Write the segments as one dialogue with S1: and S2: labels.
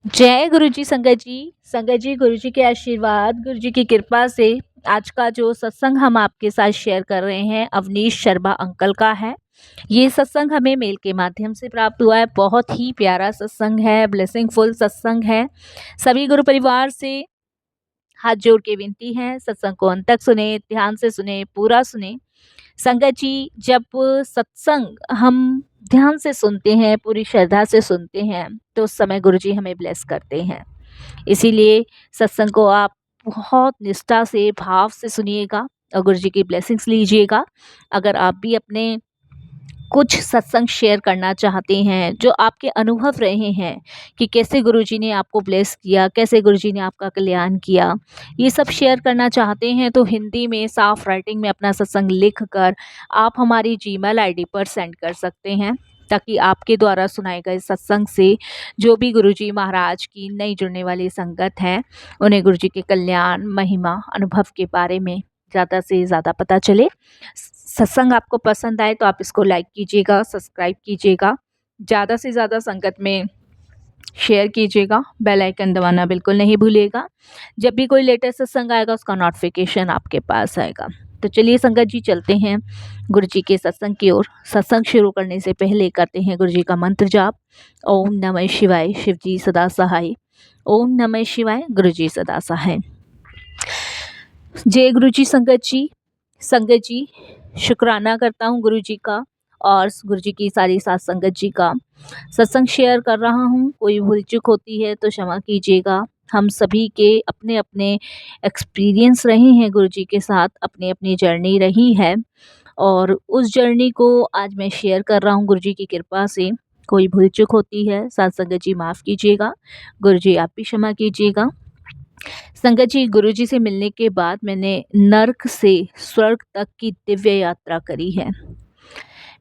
S1: जय गुरु जी संगत जी। संगत जी, गुरु जी के आशीर्वाद, गुरु जी की कृपा से आज का जो सत्संग हम आपके साथ शेयर कर रहे हैं अवनीश शर्मा अंकल का है। ये सत्संग हमें मेल के माध्यम से प्राप्त हुआ है। बहुत ही प्यारा सत्संग है, ब्लेसिंगफुल सत्संग है। सभी गुरु परिवार से हाथ जोड़ के विनती है, सत्संग को अंत तक सुने, ध्यान से सुने, पूरा सुने। संगत जी, जब सत्संग हम ध्यान से सुनते हैं, पूरी श्रद्धा से सुनते हैं, तो उस समय गुरु जी हमें ब्लेस करते हैं। इसीलिए सत्संग को आप बहुत निष्ठा से, भाव से सुनिएगा और गुरु जी की ब्लेसिंग्स लीजिएगा। अगर आप भी अपने कुछ सत्संग शेयर करना चाहते हैं, जो आपके अनुभव रहे हैं कि कैसे गुरुजी ने आपको ब्लेस किया, कैसे गुरुजी ने आपका कल्याण किया, ये सब शेयर करना चाहते हैं, तो हिंदी में साफ राइटिंग में अपना सत्संग लिख कर आप हमारी जीमेल आईडी पर सेंड कर सकते हैं, ताकि आपके द्वारा सुनाए गए सत्संग से जो भी गुरुजी महाराज की नई जुड़ने वाली संगत है, उन्हें गुरुजी के कल्याण, महिमा, अनुभव के बारे में ज़्यादा से ज़्यादा पता चले। सत्संग आपको पसंद आए तो आप इसको लाइक कीजिएगा, सब्सक्राइब कीजिएगा, ज़्यादा से ज़्यादा संगत में शेयर कीजिएगा, बेल आइकन दबाना बिल्कुल नहीं भूलिएगा। जब भी कोई लेटेस्ट सत्संग आएगा उसका नोटिफिकेशन आपके पास आएगा। तो चलिए संगत जी, चलते हैं गुरु जी के सत्संग की ओर। सत्संग शुरू करने से पहले करते हैं गुरु जी का मंत्र जाप। ओम नमः शिवाय, शिव जी सदा सहाय। ओम नमः शिवाय, गुरु जी सदा सहाय। जय गुरु जी संगत जी। संगत जी, शुक्राना करता हूँ गुरु जी का और गुरु जी की सारी साथ संगत जी का। सत्संग शेयर कर रहा हूँ, कोई भूल चूक होती है तो क्षमा कीजिएगा। हम सभी के अपने अपने एक्सपीरियंस रहे हैं गुरु जी के साथ, अपनी अपनी जर्नी रही है और उस जर्नी को आज मैं शेयर कर रहा हूँ गुरु जी की कृपा से। कोई भूल चूक होती है, साथ संगत जी माफ़ कीजिएगा, गुरु जी आप भी क्षमा कीजिएगा। संगत जी, गुरु जी से मिलने के बाद मैंने नर्क से स्वर्ग तक की दिव्य यात्रा करी है।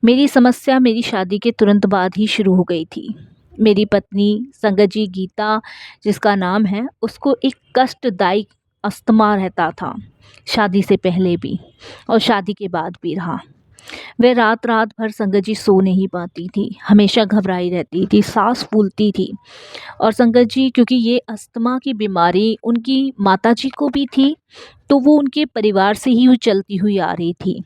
S1: मेरी समस्या मेरी शादी के तुरंत बाद ही शुरू हो गई थी। मेरी पत्नी संगत जी गीता जिसका नाम है, उसको एक कष्टदायक अस्थमा रहता था, शादी से पहले भी और शादी के बाद भी रहा। वह रात रात भर संगत जी सो नहीं पाती थी, हमेशा घबराई रहती थी, सांस फूलती थी। और संगत जी, क्योंकि ये अस्थमा की बीमारी उनकी माताजी को भी थी, तो वो उनके परिवार से ही वो चलती हुई आ रही थी।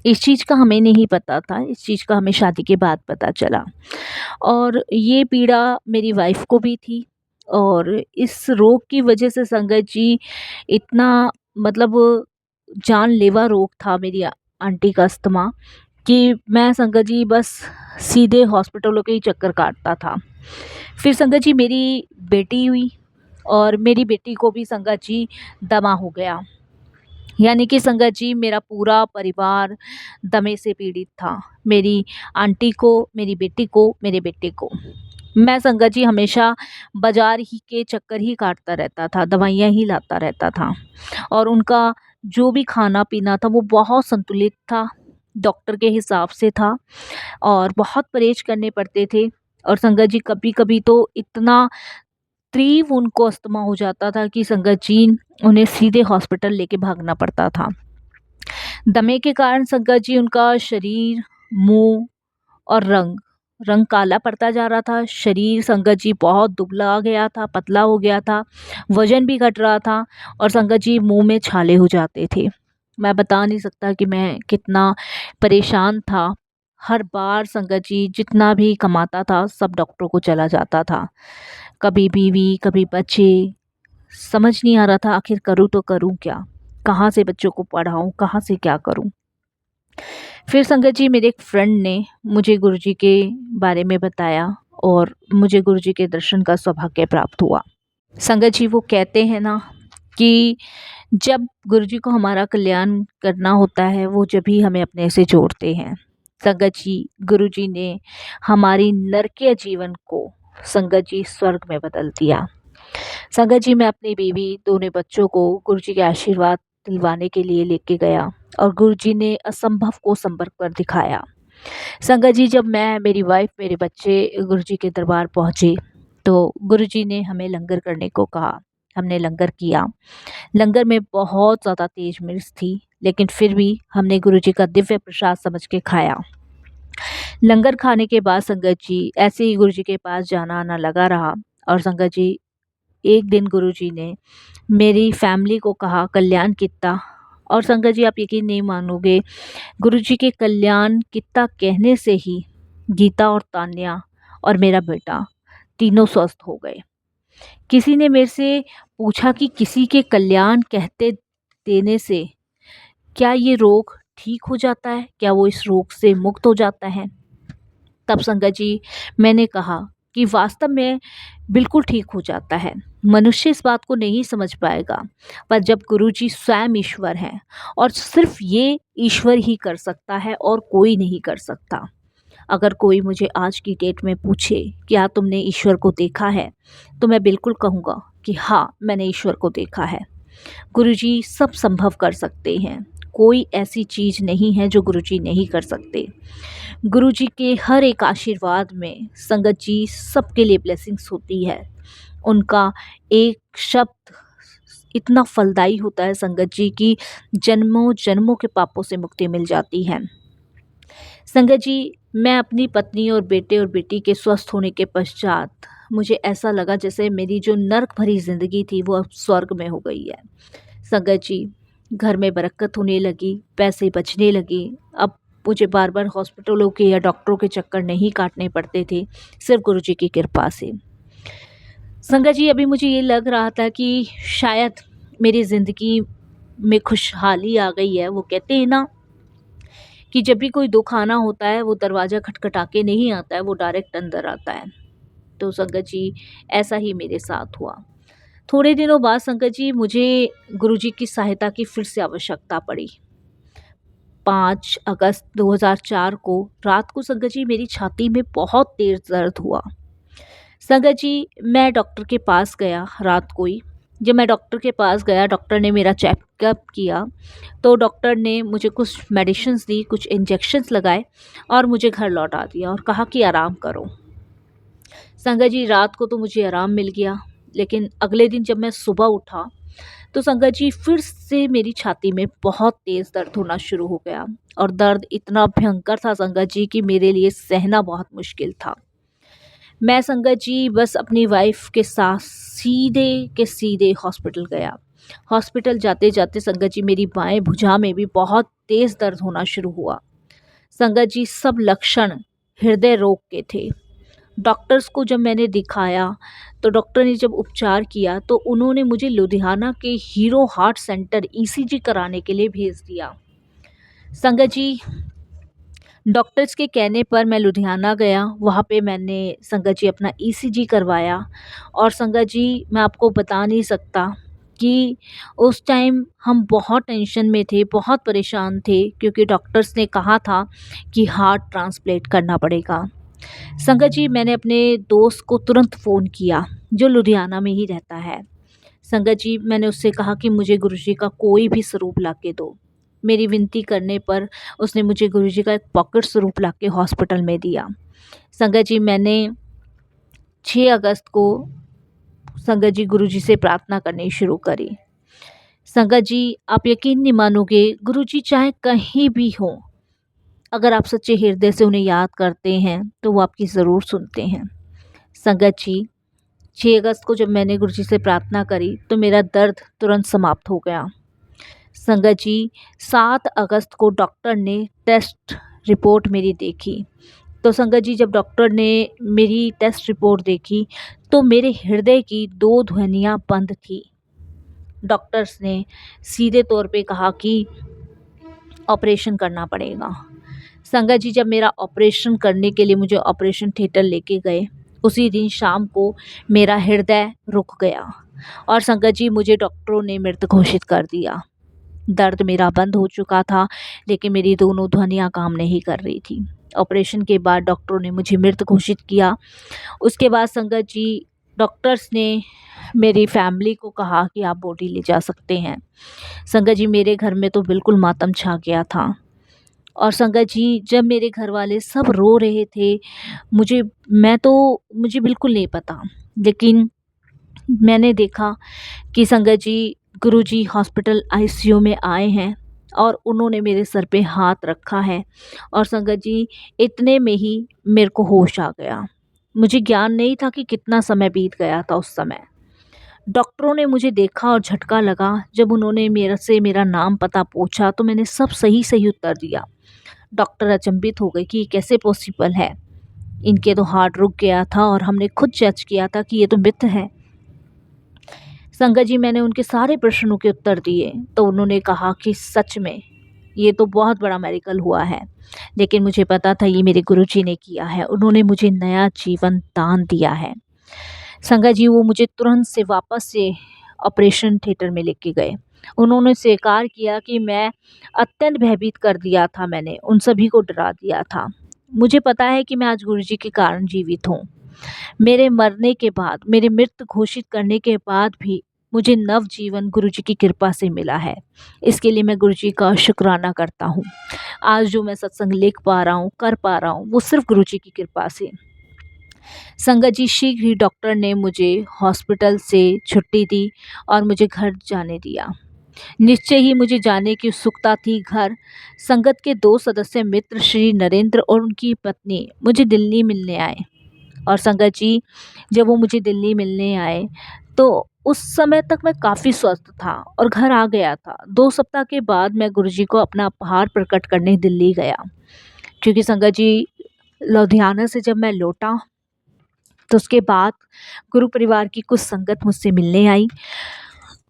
S1: इस चीज़ का हमें नहीं पता था, इस चीज़ का हमें शादी के बाद पता चला। और ये पीड़ा मेरी वाइफ को भी थी और इस रोग की वजह से संगत जी इतना, मतलब जानलेवा रोग था मेरी आंटी का अस्थमा, कि मैं संगत जी बस सीधे हॉस्पिटलों के ही चक्कर काटता था। फिर संगत जी मेरी बेटी हुई और मेरी बेटी को भी संगत जी दमा हो गया। यानी कि संगत जी मेरा पूरा परिवार दमे से पीड़ित था। मेरी आंटी को, मेरी बेटी को, मेरे बेटे को। मैं संगत जी हमेशा बाज़ार ही के चक्कर ही काटता रहता था, दवाइयाँ ही लाता रहता था और उनका जो भी खाना-पीना था वो बहुत संतुलित था, डॉक्टर के हिसाब से था और बहुत परहेज़ करने पड़ते थे। और संगत जी कभी-कभी तो इतना तीव्र उनको अस्थमा हो जाता था कि संगत जी उन्हें सीधे हॉस्पिटल लेके भागना पड़ता था। दमे के कारण संगत जी उनका शरीर, मुँह और रंग काला पड़ता जा रहा था। शरीर संगत जी बहुत दुबला गया था, पतला हो गया था, वज़न भी घट रहा था और संगत जी मुँह में छाले हो जाते थे। मैं बता नहीं सकता कि मैं कितना परेशान था। हर बार संगत जी जितना भी कमाता था सब डॉक्टरों को चला जाता था। कभी बीवी, कभी बच्चे, समझ नहीं आ रहा था आखिर करूँ तो करूँ क्या? कहाँ से बच्चों को पढ़ाऊँ, कहाँ से क्या करूँ? फिर संगत जी मेरे एक फ्रेंड ने मुझे गुरुजी के बारे में बताया और मुझे गुरुजी के दर्शन का सौभाग्य प्राप्त हुआ। संगत जी वो कहते हैं ना कि जब गुरुजी को हमारा कल्याण करना होता है, वो जब भी हमें अपने से जोड़ते हैं। संगत जी, गुरुजी ने हमारी नरकीय जीवन को संगत जी स्वर्ग में बदल दिया। संगत जी मैं अपनी बीवी, दोनों बच्चों को गुरुजी के आशीर्वाद दिलवाने के लिए लेके गया और गुरुजी ने असंभव को संभव कर दिखाया। संगत जी जब मैं, मेरी वाइफ, मेरे बच्चे गुरुजी के दरबार पहुँचे तो गुरुजी ने हमें लंगर करने को कहा। हमने लंगर किया। लंगर में बहुत ज़्यादा तेज मिर्च थी, लेकिन फिर भी हमने गुरुजी का दिव्य प्रसाद समझ के खाया। लंगर खाने के बाद संगत जी ऐसे ही गुरुजी के पास जाना आना लगा रहा और संगत जी, एक दिन गुरुजी ने मेरी फैमिली को कहा कल्याण कित्ता, और संगत जी आप यकीन नहीं मानोगे, गुरुजी के कल्याण कित्ता कहने से ही गीता और तान्या और मेरा बेटा तीनों स्वस्थ हो गए। किसी ने मेरे से पूछा कि किसी के कल्याण कहते देने से क्या ये रोग ठीक हो जाता है, क्या वो इस रोग से मुक्त हो जाता है? तब संगत जी मैंने कहा कि वास्तव में बिल्कुल ठीक हो जाता है। मनुष्य इस बात को नहीं समझ पाएगा, पर जब गुरुजी स्वयं ईश्वर हैं और सिर्फ ये ईश्वर ही कर सकता है और कोई नहीं कर सकता। अगर कोई मुझे आज की डेट में पूछे क्या तुमने ईश्वर को देखा है, तो मैं बिल्कुल कहूँगा कि हाँ, मैंने ईश्वर को देखा है। गुरुजी सब संभव कर सकते हैं, कोई ऐसी चीज़ नहीं है जो गुरुजी नहीं कर सकते। गुरुजी के हर एक आशीर्वाद में संगत जी सबके लिए ब्लेसिंग्स होती है। उनका एक शब्द इतना फलदायी होता है संगत जी की जन्मों जन्मों के पापों से मुक्ति मिल जाती है। संगत जी, मैं अपनी पत्नी और बेटे और बेटी के स्वस्थ होने के पश्चात मुझे ऐसा लगा जैसे मेरी जो नर्क भरी ज़िंदगी थी वो अब स्वर्ग में हो गई है। संगत जी, घर में बरकत होने लगी, पैसे बचने लगे। अब मुझे बार बार हॉस्पिटलों के या डॉक्टरों के चक्कर नहीं काटने पड़ते थे, सिर्फ गुरुजी की कृपा से। संगत जी, अभी मुझे ये लग रहा था कि शायद मेरी ज़िंदगी में खुशहाली आ गई है। वो कहते हैं ना कि जब भी कोई दुख आना होता है वो दरवाज़ा खटखटा के नहीं आता है, वो डायरेक्ट अंदर आता है। तो संगत जी, ऐसा ही मेरे साथ हुआ। थोड़े दिनों बाद संगत जी मुझे गुरुजी की सहायता की फिर से आवश्यकता पड़ी। 5 अगस्त 2004 को रात को संगत जी मेरी छाती में बहुत तेज़ दर्द हुआ। संगत जी, मैं डॉक्टर के पास गया रात को ही। जब मैं डॉक्टर के पास गया, डॉक्टर ने मेरा चेकअप किया, तो डॉक्टर ने मुझे कुछ मेडिसिन्स दी, कुछ इंजेक्शंस लगाए और मुझे घर लौटा दिया और कहा कि आराम करो। संगत जी, रात को तो मुझे आराम मिल गया, लेकिन अगले दिन जब मैं सुबह उठा तो संगत जी फिर से मेरी छाती में बहुत तेज़ दर्द होना शुरू हो गया, और दर्द इतना भयंकर था संगत जी कि मेरे लिए सहना बहुत मुश्किल था। मैं संगत जी बस अपनी वाइफ के साथ सीधे के सीधे हॉस्पिटल गया। हॉस्पिटल जाते जाते संगत जी मेरी बाएं भुजा में भी बहुत तेज़ दर्द होना शुरू हुआ। संगत जी सब लक्षण हृदय रोग के थे। डॉक्टर्स को जब मैंने दिखाया तो डॉक्टर ने जब उपचार किया तो उन्होंने मुझे लुधियाना के हीरो हार्ट सेंटर ईसीजी कराने के लिए भेज दिया। संगत जी, डॉक्टर्स के कहने पर मैं लुधियाना गया। वहाँ पे मैंने संगत जी अपना ईसीजी करवाया, और संगत जी मैं आपको बता नहीं सकता कि उस टाइम हम बहुत टेंशन में थे, बहुत परेशान थे, क्योंकि डॉक्टर्स ने कहा था कि हार्ट ट्रांसप्लांट करना पड़ेगा। संगत जी, मैंने अपने दोस्त को तुरंत फ़ोन किया जो लुधियाना में ही रहता है। संगत जी, मैंने उससे कहा कि मुझे गुरुजी का कोई भी स्वरूप ला के दो। मेरी विनती करने पर उसने मुझे गुरुजी का एक पॉकेट स्वरूप ला के हॉस्पिटल में दिया। संगत जी, मैंने 6 अगस्त को संगत जी गुरुजी से प्रार्थना करनी शुरू करी। संगत जी, आप यकीन नहीं मानोगे, गुरुजी चाहे कहीं भी हों, अगर आप सच्चे हृदय से उन्हें याद करते हैं तो वो आपकी ज़रूर सुनते हैं। संगत जी, 6 अगस्त को जब मैंने गुरुजी से प्रार्थना करी तो मेरा दर्द तुरंत समाप्त हो गया। संगत जी, 7 अगस्त को डॉक्टर ने टेस्ट रिपोर्ट मेरी देखी। तो संगत जी, जब डॉक्टर ने मेरी टेस्ट रिपोर्ट देखी तो मेरे हृदय की 2 ध्वनियाँ बंद थी। डॉक्टर्स ने सीधे तौर पे कहा कि ऑपरेशन करना पड़ेगा। संगत जी, जब मेरा ऑपरेशन करने के लिए मुझे ऑपरेशन थिएटर लेके गए, उसी दिन शाम को मेरा हृदय रुक गया और संगत जी मुझे डॉक्टरों ने मृत घोषित कर दिया। दर्द मेरा बंद हो चुका था, लेकिन मेरी दोनों ध्वनियाँ काम नहीं कर रही थी। ऑपरेशन के बाद डॉक्टरों ने मुझे मृत घोषित किया। उसके बाद संगत जी डॉक्टर्स ने मेरी फैमिली को कहा कि आप बॉडी ले जा सकते हैं। संगत जी, मेरे घर में तो बिल्कुल मातम छा गया था। और संगत जी, जब मेरे घर वाले सब रो रहे थे, मुझे बिल्कुल नहीं पता, लेकिन मैंने देखा कि संगत जी गुरुजी हॉस्पिटल आईसीयू में आए हैं और उन्होंने मेरे सर पे हाथ रखा है, और संगत जी इतने में ही मेरे को होश आ गया। मुझे ज्ञान नहीं था कि कितना समय बीत गया था उस समय। डॉक्टरों ने मुझे देखा और झटका लगा। जब उन्होंने मेरे से मेरा नाम पता पूछा तो मैंने सब सही-सही उत्तर दिया। डॉक्टर अचंभित हो गए कि ये कैसे पॉसिबल है? इनके तो हार्ट रुक गया था और हमने खुद जज किया था कि ये तो मिथ है। संगत जी, मैंने उनके सारे प्रश्नों के उत्तर दिए तो उन्होंने कहा कि सच में ये तो बहुत बड़ा मेरेकल हुआ है। लेकिन मुझे पता था ये मेरे गुरुजी ने किया है। उन्होंने मुझे नया जीवन दान दिया है। संगत जी, वो मुझे तुरंत से वापस से ऑपरेशन थिएटर में लेके गए। उन्होंने स्वीकार किया कि मैं अत्यंत भयभीत कर दिया था, मैंने उन सभी को डरा दिया था। मुझे पता है कि मैं आज गुरुजी के कारण जीवित हूँ। मेरे मरने के बाद, मेरी मृत्यु घोषित करने के बाद भी मुझे नवजीवन गुरुजी की कृपा से मिला है। इसके लिए मैं गुरुजी का शुक्राना करता हूँ। आज जो मैं सत्संग लिख पा रहा हूँ, कर पा रहा हूँ, वो सिर्फ़ गुरुजी की कृपा से। संगत जी, शीघ्र ही डॉक्टर ने मुझे हॉस्पिटल से छुट्टी दी और मुझे घर जाने दिया। निश्चय ही मुझे जाने की उत्सुकता थी घर। संगत के 2 सदस्य मित्र श्री नरेंद्र और उनकी पत्नी मुझे दिल्ली मिलने आए। और संगत जी, जब वो मुझे दिल्ली मिलने आए तो उस समय तक मैं काफ़ी स्वस्थ था और घर आ गया था। 2 सप्ताह के बाद मैं गुरुजी को अपना आभार प्रकट करने दिल्ली गया। क्योंकि संगत जी, लुधियाना से जब मैं लौटा तो उसके बाद गुरु परिवार की कुछ संगत मुझसे मिलने आई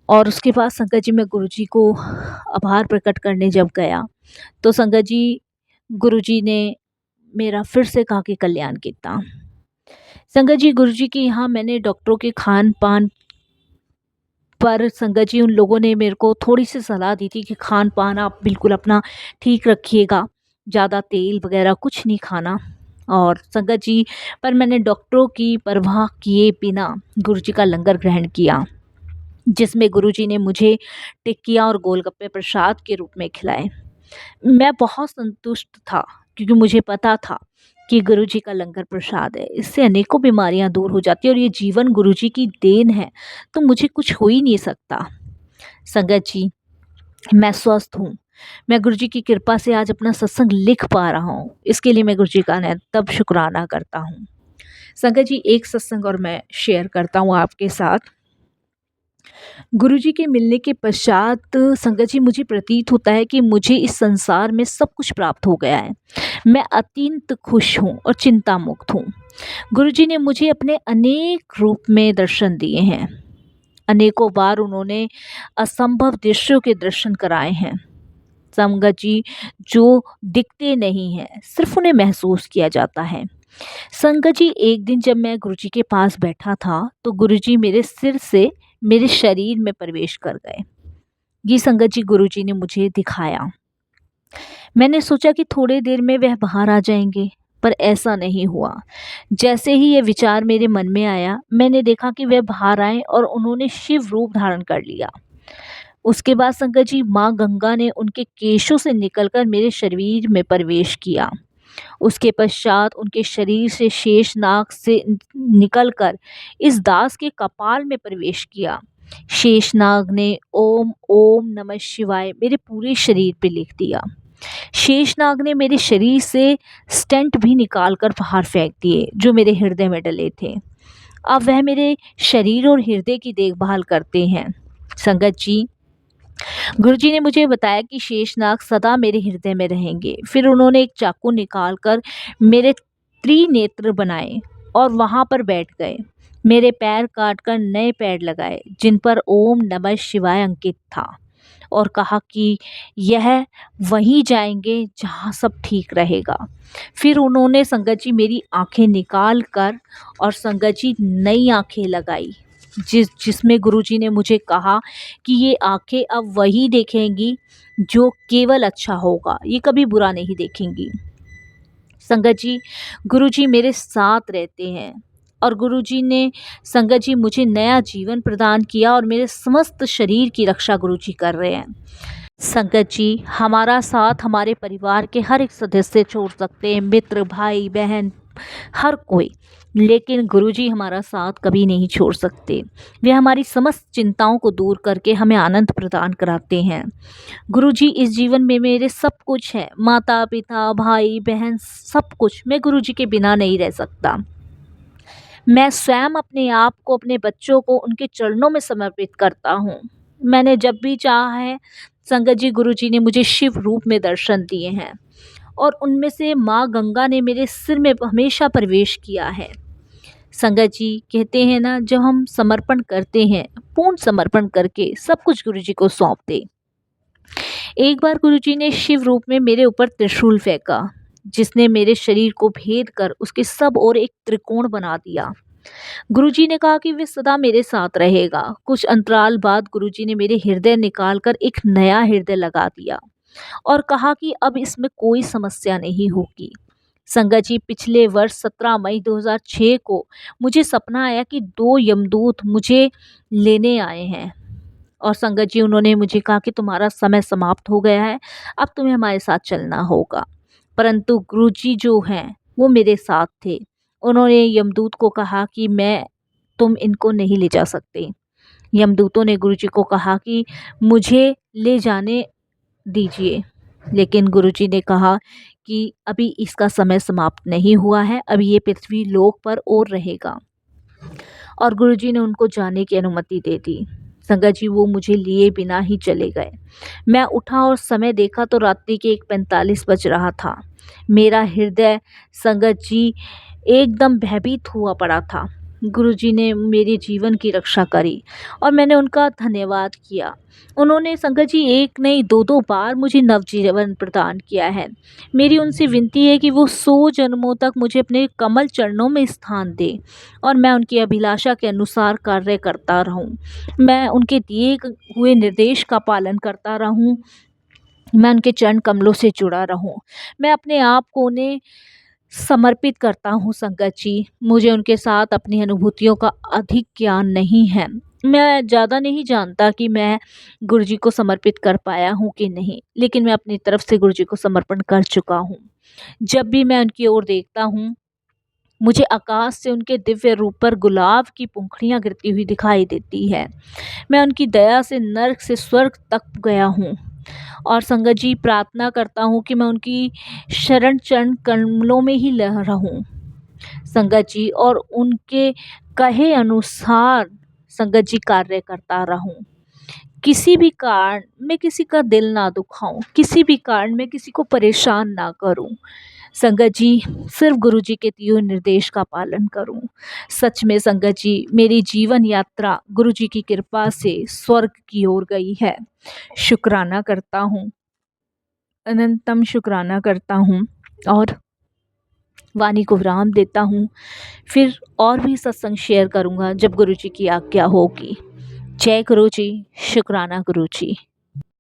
S1: और उसके बाद संगत जी, मैं गुरुजी को आभार प्रकट करने जब गया तो संगत जी, गुरुजी ने मेरा फिर से कहा कि कल्याण किया। संगत जी, गुरुजी के यहाँ मैंने डॉक्टरों के खान-पान पर संगत जी, उन लोगों ने मेरे को थोड़ी-सी सलाह दी थी कि खान-पान आप बिल्कुल अपना ठीक रखिएगा, ज़्यादा तेल वगैरह कुछ नहीं खाना। और संगत जी, पर मैंने डॉक्टरों की परवाह किए बिना गुरुजी का लंगर ग्रहण किया, जिसमें गुरुजी ने मुझे टिक्कियाँ और गोलगप्पे प्रसाद के रूप में खिलाए। मैं बहुत संतुष्ट था क्योंकि मुझे पता था कि गुरुजी का लंगर प्रसाद है, इससे अनेकों बीमारियां दूर हो जाती है और ये जीवन गुरुजी की देन है, तो मुझे कुछ हो ही नहीं सकता। संगत जी, मैं स्वस्थ हूँ। मैं गुरुजी की कृपा से आज अपना सत्संग लिख पा रहा हूँ। इसके लिए मैं गुरुजी का तब शुक्राना करता हूँ। संगत जी, एक सत्संग और मैं शेयर करता हूँ आपके साथ। गुरुजी के मिलने के पश्चात संगत जी, मुझे प्रतीत होता है कि मुझे इस संसार में सब कुछ प्राप्त हो गया है। मैं अत्यंत खुश हूँ और चिंता मुक्त हूँ। गुरुजी ने मुझे अपने अनेक रूप में दर्शन दिए हैं। अनेकों बार उन्होंने असंभव दृश्यों के दर्शन कराए हैं। संगत जी, जो दिखते नहीं हैं, सिर्फ उन्हें महसूस किया जाता है। संगत जी, एक दिन जब मैं गुरुजी के पास बैठा था तो गुरुजी मेरे सिर से मेरे शरीर में प्रवेश कर गए। ये संगत जी, गुरुजी ने मुझे दिखाया। मैंने सोचा कि थोड़ी देर में वह बाहर आ जाएंगे, पर ऐसा नहीं हुआ। जैसे ही ये विचार मेरे मन में आया, मैंने देखा कि वह बाहर आए और उन्होंने शिव रूप धारण कर लिया। उसके बाद संगत जी, माँ गंगा ने उनके केशों से निकलकर मेरे शरीर में प्रवेश किया। उसके पश्चात उनके शरीर से शेषनाग से निकलकर इस दास के कपाल में प्रवेश किया। शेषनाग ने ओम ओम नमः शिवाय मेरे पूरे शरीर पे लिख दिया। शेषनाग ने मेरे शरीर से स्टेंट भी निकालकर बाहर फेंक दिए जो मेरे हृदय में डले थे। अब वह मेरे शरीर और हृदय की देखभाल करते हैं। संगत जी, गुरुजी ने मुझे बताया कि शेषनाग सदा मेरे हृदय में रहेंगे। फिर उन्होंने एक चाकू निकालकर मेरे त्रिनेत्र बनाए और वहां पर बैठ गए। मेरे पैर काटकर नए पैर लगाए जिन पर ओम नमः शिवाय अंकित था और कहा कि यह वहीं जाएंगे जहाँ सब ठीक रहेगा। फिर उन्होंने संगत जी मेरी आंखें निकाल कर और संगत जी नई आंखें लगाई, जिसमें गुरुजी ने मुझे कहा कि ये आंखें अब वही देखेंगी जो केवल अच्छा होगा, ये कभी बुरा नहीं देखेंगी। संगत जी, गुरुजी मेरे साथ रहते हैं और गुरुजी ने संगत जी मुझे नया जीवन प्रदान किया और मेरे समस्त शरीर की रक्षा गुरुजी कर रहे हैं। संगत जी, हमारा साथ हमारे परिवार के हर एक सदस्य छोड़ सकते हैं, मित्र, भाई, बहन, हर कोई, लेकिन गुरुजी हमारा साथ कभी नहीं छोड़ सकते। वे हमारी समस्त चिंताओं को दूर करके हमें आनंद प्रदान कराते हैं। गुरुजी इस जीवन में मेरे सब कुछ है, माता पिता, भाई बहन, सब कुछ। मैं गुरुजी के बिना नहीं रह सकता। मैं स्वयं अपने आप को, अपने बच्चों को उनके चरणों में समर्पित करता हूँ। मैंने जब भी चाहा है, संगत जी, गुरुजी ने मुझे शिव रूप में दर्शन दिए हैं और उनमें से माँ गंगा ने मेरे सिर में हमेशा प्रवेश किया है। संगत जी, कहते हैं ना, जब हम समर्पण करते हैं, पूर्ण समर्पण करके सब कुछ गुरुजी को सौंप दें। एक बार गुरुजी ने शिव रूप में मेरे ऊपर त्रिशूल फेंका, जिसने मेरे शरीर को भेद कर उसके सब ओर एक त्रिकोण बना दिया। गुरुजी ने कहा कि वे सदा मेरे साथ रहेगा। कुछ अंतराल बाद गुरुजी ने मेरे हृदय निकालकर एक नया हृदय लगा दिया और कहा कि अब इसमें कोई समस्या नहीं होगी। संगत जी, पिछले वर्ष 17 मई 2006 को मुझे सपना आया कि 2 यमदूत मुझे लेने आए हैं और संगत जी, उन्होंने मुझे कहा कि तुम्हारा समय समाप्त हो गया है, अब तुम्हें हमारे साथ चलना होगा। परंतु गुरुजी जो हैं, वो मेरे साथ थे। उन्होंने यमदूत को कहा कि तुम इनको नहीं ले जा सकते। यमदूतों ने गुरुजी को कहा कि मुझे ले जाने दीजिए, लेकिन गुरुजी ने कहा कि अभी इसका समय समाप्त नहीं हुआ है, अभी ये पृथ्वी लोक पर और रहेगा। और गुरुजी ने उनको जाने की अनुमति दे दी। संगत जी, वो मुझे लिए बिना ही चले गए। मैं उठा और समय देखा तो रात्रि के 1:45 बज रहा था। मेरा हृदय, संगत जी, एकदम भयभीत हुआ पड़ा था। गुरुजी ने मेरे जीवन की रक्षा करी और मैंने उनका धन्यवाद किया। उन्होंने, संगत जी, एक नहीं 2-2 बार मुझे नवजीवन प्रदान किया है। मेरी उनसे विनती है कि वो 100 जन्मों तक मुझे अपने कमल चरणों में स्थान दें और मैं उनकी अभिलाषा के अनुसार कार्य करता रहूं। मैं उनके दिए हुए निर्देश का पालन करता रहूं। मैं उनके चरण कमलों से जुड़ा रहूं। मैं अपने आप को उन्हें समर्पित करता हूँ। संगत जी, मुझे उनके साथ अपनी अनुभूतियों का अधिक ज्ञान नहीं है। मैं ज़्यादा नहीं जानता कि मैं गुरुजी को समर्पित कर पाया हूँ कि नहीं, लेकिन मैं अपनी तरफ से गुरुजी को समर्पण कर चुका हूँ। जब भी मैं उनकी ओर देखता हूँ, मुझे आकाश से उनके दिव्य रूप पर गुलाब की पंखुड़ियाँ गिरती हुई दिखाई देती है। मैं उनकी दया से नर्क से स्वर्ग तक गया हूँ और संगत जी, प्रार्थना करता हूँ कि मैं उनकी शरण चरण कमलों में ही रहूं। संगत जी, और उनके कहे अनुसार, संगत जी, कार्य करता रहूं। किसी भी कारण मैं किसी का दिल ना दुखाऊं, किसी भी कारण मैं किसी को परेशान ना करूं। संगत जी, सिर्फ गुरुजी के दिए हुए निर्देश का पालन करूं। सच में संगत जी, मेरी जीवन यात्रा गुरुजी की कृपा से स्वर्ग की ओर गई है। शुक्राना करता हूँ, अनंतम शुक्राना करता हूँ और वाणी को विराम देता हूँ। फिर और भी सत्संग शेयर करूँगा जब गुरुजी की आज्ञा होगी। जय गुरुजी, शुक्राना गुरुजी।